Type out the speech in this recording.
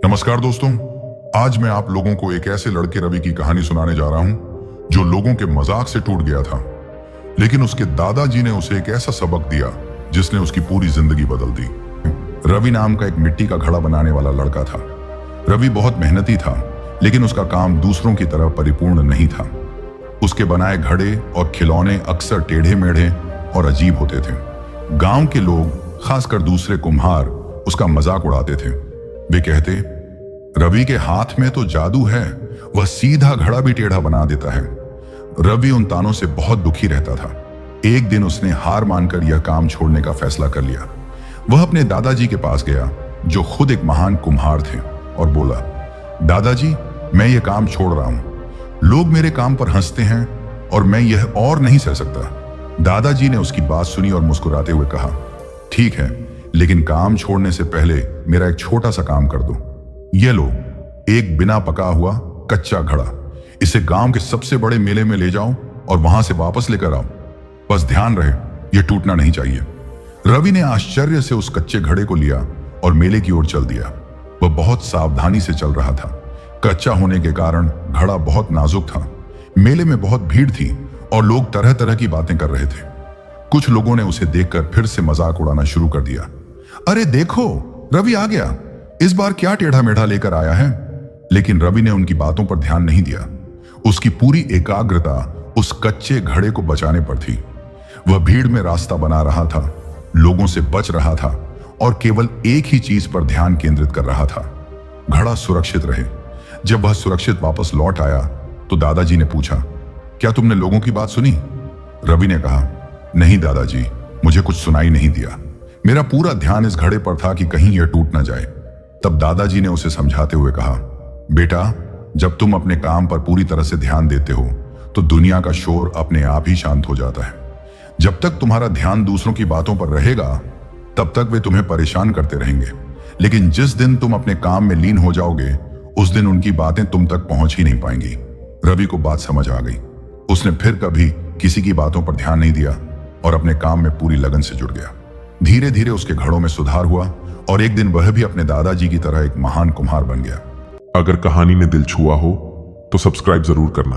नमस्कार दोस्तों, आज मैं आप लोगों को एक ऐसे लड़के रवि की कहानी सुनाने जा रहा हूं जो लोगों के मजाक से टूट गया था, लेकिन उसके दादाजी ने उसे एक ऐसा सबक दिया जिसने उसकी पूरी जिंदगी बदल दी। रवि नाम का एक मिट्टी का घड़ा बनाने वाला लड़का था। रवि बहुत मेहनती था, लेकिन उसका काम दूसरों की तरह परिपूर्ण नहीं था। उसके बनाए घड़े और खिलौने अक्सर टेढ़े मेढ़े और अजीब होते थे। गांव के लोग, खासकर दूसरे कुम्हार, उसका मजाक उड़ाते थे। वे कहते, रवि के हाथ में तो जादू है, वह सीधा घड़ा भी टेढ़ा बना देता है। रवि उन तानों से बहुत दुखी रहता था। एक दिन उसने हार मानकर यह काम छोड़ने का फैसला कर लिया। वह अपने दादाजी के पास गया, जो खुद एक महान कुम्हार थे, और बोला, दादाजी, मैं यह काम छोड़ रहा हूं। लोग मेरे काम पर हंसते हैं और मैं यह और नहीं सह सकता। दादाजी ने उसकी बात सुनी और मुस्कुराते हुए कहा, ठीक है, लेकिन काम छोड़ने से पहले मेरा एक छोटा सा काम कर दो। ये लो, एक बिना पका हुआ कच्चा घड़ा। इसे गांव के सबसे बड़े मेले में ले जाओ और वहां से वापस लेकर आओ। बस ध्यान रहे, यह टूटना नहीं चाहिए। रवि ने आश्चर्य से उस कच्चे घड़े को लिया और मेले की ओर चल दिया। वह बहुत सावधानी से चल रहा था। कच्चा होने के कारण घड़ा बहुत नाजुक था। मेले में बहुत भीड़ थी और लोग तरह तरह की बातें कर रहे थे। कुछ लोगों ने उसे देखकर फिर से मजाक उड़ाना शुरू कर दिया। अरे देखो, रवि आ गया, इस बार क्या टेढ़ा मेढ़ा लेकर आया है। लेकिन रवि ने उनकी बातों पर ध्यान नहीं दिया। उसकी पूरी एकाग्रता उस कच्चे घड़े को बचाने पर थी। वह भीड़ में रास्ता बना रहा था, लोगों से बच रहा था और केवल एक ही चीज पर ध्यान केंद्रित कर रहा था, घड़ा सुरक्षित रहे। जब वह सुरक्षित वापस लौट आया तो दादाजी ने पूछा, क्या तुमने लोगों की बात सुनी? रवि ने कहा, नहीं दादाजी, मुझे कुछ सुनाई नहीं दिया। मेरा पूरा ध्यान इस घड़े पर था कि कहीं यह टूट ना जाए। तब दादाजी ने उसे समझाते हुए कहा, बेटा, जब तुम अपने काम पर पूरी तरह से ध्यान देते हो तो दुनिया का शोर अपने आप ही शांत हो जाता है। जब तक तुम्हारा ध्यान दूसरों की बातों पर रहेगा, तब तक वे तुम्हें परेशान करते रहेंगे। लेकिन जिस दिन तुम अपने काम में लीन हो जाओगे, उस दिन उनकी बातें तुम तक पहुंच ही नहीं पाएंगी। रवि को बात समझ आ गई। उसने फिर कभी किसी की बातों पर ध्यान नहीं दिया और अपने काम में पूरी लगन से जुट गया। धीरे धीरे उसके घड़ों में सुधार हुआ और एक दिन वह भी अपने दादाजी की तरह एक महान कुम्हार बन गया। अगर कहानी ने दिल छुआ हो तो सब्सक्राइब जरूर करना।